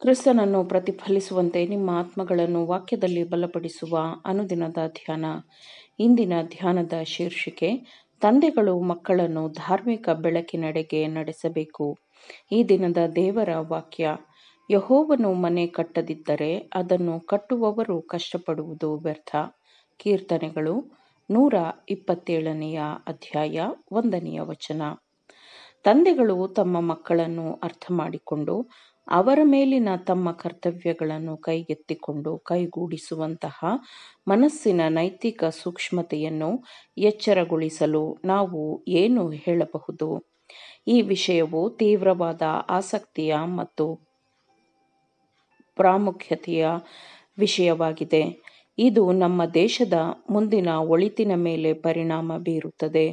ಕ್ರಿಸ್ತನನ್ನು ಪ್ರತಿಫಲಿಸುವಂತೆ ನಿಮ್ಮ ಆತ್ಮಗಳನ್ನು ವಾಕ್ಯದಲ್ಲಿ ಬಲಪಡಿಸುವ ಅನುದಿನದ ಧ್ಯಾನ. ಇಂದಿನ ಧ್ಯಾನದ ಶೀರ್ಷಿಕೆ: ತಂದೆಗಳು ಮಕ್ಕಳನ್ನು ಧಾರ್ಮಿಕ ಬೆಳಕಿನೆಡೆಗೆ ನಡೆಸಬೇಕು. ಈ ದಿನದ ದೇವರ ವಾಕ್ಯ: ಯೆಹೋವನು ಮನೆ ಕಟ್ಟದಿದ್ದರೆ ಅದನ್ನು ಕಟ್ಟುವವರು ಕಷ್ಟಪಡುವುದು ವ್ಯರ್ಥ. ಕೀರ್ತನೆಗಳು 127ನೇ ಅಧ್ಯಾಯ 1ನೇ ವಚನ. ತಂದೆಗಳು ತಮ್ಮ ಮಕ್ಕಳನ್ನು ಅರ್ಥಮಾಡಿಕೊಂಡು ಅವರ ಮೇಲಿನ ತಮ್ಮ ಕರ್ತವ್ಯಗಳನ್ನು ಕೈಗೆತ್ತಿಕೊಂಡು ಕೈಗೂಡಿಸುವಂತಹ ಮನಸ್ಸಿನ ನೈತಿಕ ಸೂಕ್ಷ್ಮತೆಯನ್ನು ಎಚ್ಚರಗೊಳಿಸಲು ನಾವು ಏನು ಹೇಳಬಹುದು? ಈ ವಿಷಯವು ತೀವ್ರವಾದ ಆಸಕ್ತಿಯ ಮತ್ತು ಪ್ರಾಮುಖ್ಯತೆಯ ವಿಷಯವಾಗಿದೆ. ಇದು ನಮ್ಮ ದೇಶದ ಮುಂದಿನ ಒಳಿತಿನ ಮೇಲೆ ಪರಿಣಾಮ ಬೀರುತ್ತದೆ.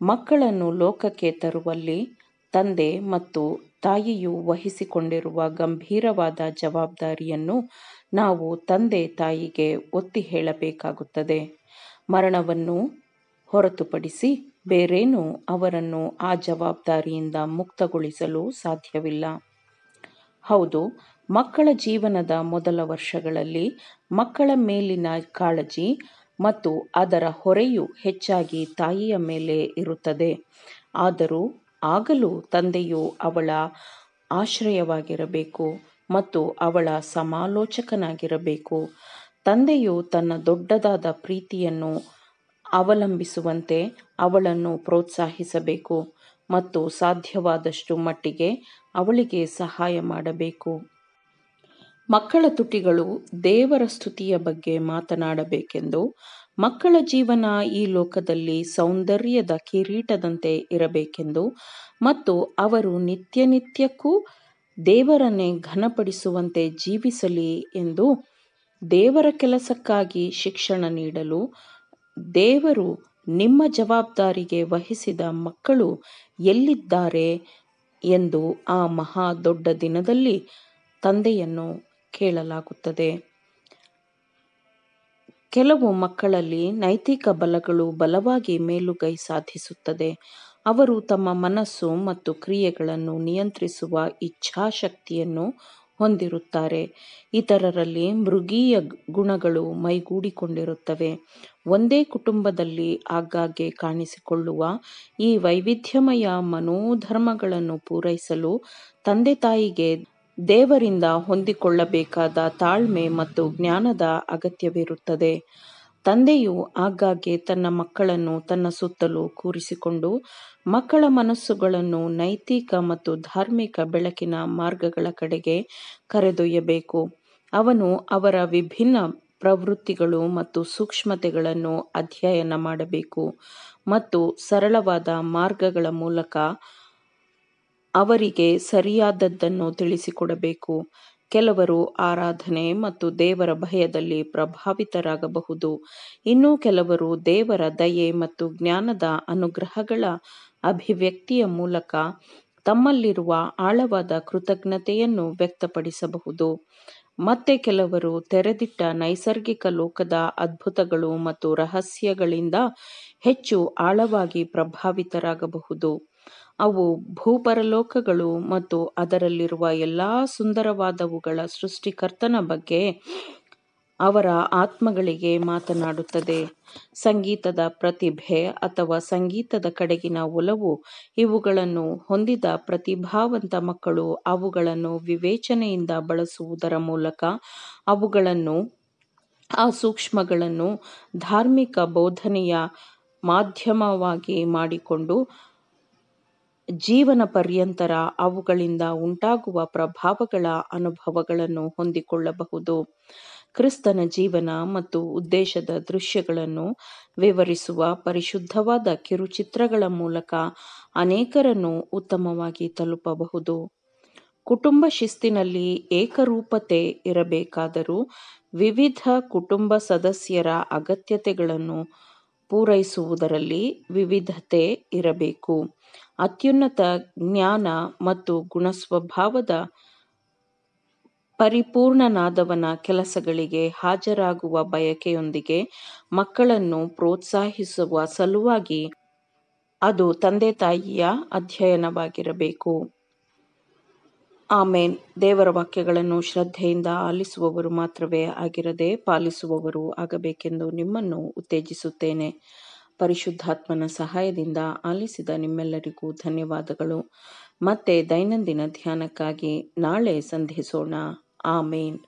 ಮಕ್ಕಳನ್ನು ಲೋಕಕ್ಕೆ ತರುವಲ್ಲಿ ತಂದೆ ಮತ್ತು ತಾಯಿಯು ವಹಿಸಿಕೊಂಡಿರುವ ಗಂಭೀರವಾದ ಜವಾಬ್ದಾರಿಯನ್ನು ನಾವು ತಂದೆ ತಾಯಿಗೆ ಒತ್ತಿ ಹೇಳಬೇಕಾಗುತ್ತದೆ. ಮರಣವನ್ನು ಹೊರತುಪಡಿಸಿ ಬೇರೇನೂ ಅವರನ್ನು ಆ ಜವಾಬ್ದಾರಿಯಿಂದ ಮುಕ್ತಗೊಳಿಸಲು ಸಾಧ್ಯವಿಲ್ಲ. ಹೌದು, ಮಕ್ಕಳ ಜೀವನದ ಮೊದಲ ವರ್ಷಗಳಲ್ಲಿ ಮಕ್ಕಳ ಮೇಲಿನ ಕಾಳಜಿ ಮತ್ತು ಅದರ ಹೊರೆಯು ಹೆಚ್ಚಾಗಿ ತಾಯಿಯ ಮೇಲೆ ಇರುತ್ತದೆ. ಆದರೂ ಆಗಲೂ ತಂದೆಯು ಅವಳ ಆಶ್ರಯವಾಗಿರಬೇಕು ಮತ್ತು ಅವಳ ಸಮಾಲೋಚಕನಾಗಿರಬೇಕು. ತಂದೆಯು ತನ್ನ ದೊಡ್ಡದಾದ ಪ್ರೀತಿಯನ್ನು ಅವಲಂಬಿಸುವಂತೆ ಅವಳನ್ನು ಪ್ರೋತ್ಸಾಹಿಸಬೇಕು ಮತ್ತು ಸಾಧ್ಯವಾದಷ್ಟು ಮಟ್ಟಿಗೆ ಅವಳಿಗೆ ಸಹಾಯ ಮಾಡಬೇಕು. ಮಕ್ಕಳ ತುಟಿಗಳು ದೇವರ ಸ್ತುತಿಯ ಬಗ್ಗೆ ಮಾತನಾಡಬೇಕೆಂದು, ಮಕ್ಕಳ ಜೀವನ ಈ ಲೋಕದಲ್ಲಿ ಸೌಂದರ್ಯದ ಕಿರೀಟದಂತೆ ಇರಬೇಕೆಂದು ಮತ್ತು ಅವರು ನಿತ್ಯಕ್ಕೂ ದೇವರನ್ನೇ ಘನಪಡಿಸುವಂತೆ ಜೀವಿಸಲಿ ಎಂದು ದೇವರ ಕೆಲಸಕ್ಕಾಗಿ ಶಿಕ್ಷಣ ನೀಡಲು ದೇವರು ನಿಮ್ಮ ಜವಾಬ್ದಾರಿಗೆ ವಹಿಸಿದ ಮಕ್ಕಳು ಎಲ್ಲಿದ್ದಾರೆ ಎಂದು ಆ ಮಹಾ ದೊಡ್ಡ ದಿನದಲ್ಲಿ ತಂದೆಯನ್ನು ಕೇಳಲಾಗುತ್ತದೆ. ಕೆಲವು ಮಕ್ಕಳಲ್ಲಿ ನೈತಿಕ ಬಲಗಳು ಬಲವಾಗಿ ಮೇಲುಗೈ ಸಾಧಿಸುತ್ತದೆ. ಅವರು ತಮ್ಮ ಮನಸ್ಸು ಮತ್ತು ಕ್ರಿಯೆಗಳನ್ನು ನಿಯಂತ್ರಿಸುವ ಇಚ್ಛಾಶಕ್ತಿಯನ್ನು ಹೊಂದಿರುತ್ತಾರೆ. ಇತರರಲ್ಲಿ ಮೃಗೀಯ ಗುಣಗಳು ಮೈಗೂಡಿಕೊಂಡಿರುತ್ತವೆ. ಒಂದೇ ಕುಟುಂಬದಲ್ಲಿ ಆಗಾಗ್ಗೆ ಕಾಣಿಸಿಕೊಳ್ಳುವ ಈ ವೈವಿಧ್ಯಮಯ ಮನೋಧರ್ಮಗಳನ್ನು ಪೂರೈಸಲು ತಂದೆ ತಾಯಿಗೆ ದೇವರಿಂದ ಹೊಂದಿಕೊಳ್ಳಬೇಕಾದ ತಾಳ್ಮೆ ಮತ್ತು ಜ್ಞಾನದ ಅಗತ್ಯವಿರುತ್ತದೆ. ತಂದೆಯು ಆಗಾಗ್ಗೆ ತನ್ನ ಮಕ್ಕಳನ್ನು ತನ್ನ ಸುತ್ತಲೂ ಕೂರಿಸಿಕೊಂಡು ಮಕ್ಕಳ ಮನಸ್ಸುಗಳನ್ನು ನೈತಿಕ ಮತ್ತು ಧಾರ್ಮಿಕ ಬೆಳಕಿನ ಮಾರ್ಗಗಳ ಕಡೆಗೆ ಕರೆದೊಯ್ಯಬೇಕು. ಅವನು ಅವರ ವಿಭಿನ್ನ ಪ್ರವೃತ್ತಿಗಳು ಮತ್ತು ಸೂಕ್ಷ್ಮತೆಗಳನ್ನು ಅಧ್ಯಯನ ಮಾಡಬೇಕು ಮತ್ತು ಸರಳವಾದ ಮಾರ್ಗಗಳ ಮೂಲಕ ಅವರಿಗೆ ಸರಿಯಾದದ್ದನ್ನು ತಿಳಿಸಿಕೊಡಬೇಕು. ಕೆಲವರು ಆರಾಧನೆ ಮತ್ತು ದೇವರ ಭಯದಲ್ಲಿ ಪ್ರಭಾವಿತರಾಗಬಹುದು. ಇನ್ನು ಕೆಲವರು ದೇವರ ದಯೆ ಮತ್ತು ಜ್ಞಾನದ ಅನುಗ್ರಹಗಳ ಅಭಿವ್ಯಕ್ತಿಯ ಮೂಲಕ ತಮ್ಮಲ್ಲಿರುವ ಆಳವಾದ ಕೃತಜ್ಞತೆಯನ್ನು ವ್ಯಕ್ತಪಡಿಸಬಹುದು. ಮತ್ತೆ ಕೆಲವರು ತೆರೆದಿಟ್ಟ ನೈಸರ್ಗಿಕ ಲೋಕದ ಅದ್ಭುತಗಳು ಮತ್ತು ರಹಸ್ಯಗಳಿಂದ ಹೆಚ್ಚು ಆಳವಾಗಿ ಪ್ರಭಾವಿತರಾಗಬಹುದು. ಅವು ಭೂಪರಲೋಕಗಳು ಮತ್ತು ಅದರಲ್ಲಿರುವ ಎಲ್ಲಾ ಸುಂದರವಾದವುಗಳ ಸೃಷ್ಟಿಕರ್ತನ ಬಗ್ಗೆ ಅವರ ಆತ್ಮಗಳಿಗೆ ಮಾತನಾಡುತ್ತದೆ. ಸಂಗೀತದ ಪ್ರತಿಭೆ ಅಥವಾ ಸಂಗೀತದ ಕಡೆಗಿನ ಒಲವು ಇವುಗಳನ್ನು ಹೊಂದಿದ ಪ್ರತಿಭಾವಂತ ಮಕ್ಕಳು ಅವುಗಳನ್ನು ವಿವೇಚನೆಯಿಂದ ಬಳಸುವುದರ ಮೂಲಕ ಅವುಗಳನ್ನು ಆ ಸೂಕ್ಷ್ಮಗಳನ್ನು ಧಾರ್ಮಿಕ ಬೋಧನೆಯ ಮಾಧ್ಯಮವಾಗಿ ಮಾಡಿಕೊಂಡು ಜೀವನ ಪರ್ಯಂತರ ಅವುಗಳಿಂದ ಉಂಟಾಗುವ ಪ್ರಭಾವಗಳ ಅನುಭವಗಳನ್ನು ಹೊಂದಿಕೊಳ್ಳಬಹುದು. ಕ್ರಿಸ್ತನ ಜೀವನ ಮತ್ತು ಉದ್ದೇಶದ ದೃಶ್ಯಗಳನ್ನು ವಿವರಿಸುವ ಪರಿಶುದ್ಧವಾದ ಕಿರುಚಿತ್ರಗಳ ಮೂಲಕ ಅನೇಕರನ್ನು ಉತ್ತಮವಾಗಿ ತಲುಪಬಹುದು. ಕುಟುಂಬ ಶಿಸ್ತಿನಲ್ಲಿ ಏಕರೂಪತೆ ಇರಬೇಕಾದರೂ ವಿವಿಧ ಕುಟುಂಬ ಸದಸ್ಯರ ಅಗತ್ಯತೆಗಳನ್ನು ಪೂರೈಸುವುದರಲ್ಲಿ ವಿವಿಧತೆ ಇರಬೇಕು. ಅತ್ಯುನ್ನತ ಜ್ಞಾನ ಮತ್ತು ಗುಣಸ್ವಭಾವದ ಪರಿಪೂರ್ಣನಾದವನ ಕೆಲಸಗಳಿಗೆ ಹಾಜರಾಗುವ ಬಯಕೆಯೊಂದಿಗೆ ಮಕ್ಕಳನ್ನು ಪ್ರೋತ್ಸಾಹಿಸುವ ಸಲುವಾಗಿ ಅದು ತಂದೆ ತಾಯಿಯ ಅಧ್ಯಯನವಾಗಿರಬೇಕು. ಆಮೇನ್. ದೇವರ ವಾಕ್ಯಗಳನ್ನು ಶ್ರದ್ಧೆಯಿಂದ ಆಲಿಸುವವರು ಮಾತ್ರವೇ ಆಗಿರದೆ ಪಾಲಿಸುವವರು ಆಗಬೇಕೆಂದು ನಿಮ್ಮನ್ನು ಉತ್ತೇಜಿಸುತ್ತೇನೆ. ಪರಿಶುದ್ಧಾತ್ಮನ ಸಹಾಯದಿಂದ ಆಲಿಸಿದ ನಿಮ್ಮೆಲ್ಲರಿಗೂ ಧನ್ಯವಾದಗಳು. ಮತ್ತೆ ದೈನಂದಿನ ಧ್ಯಾನಕ್ಕಾಗಿ ನಾಳೆ ಸಂಧಿಸೋಣ. ಆಮೇನ್.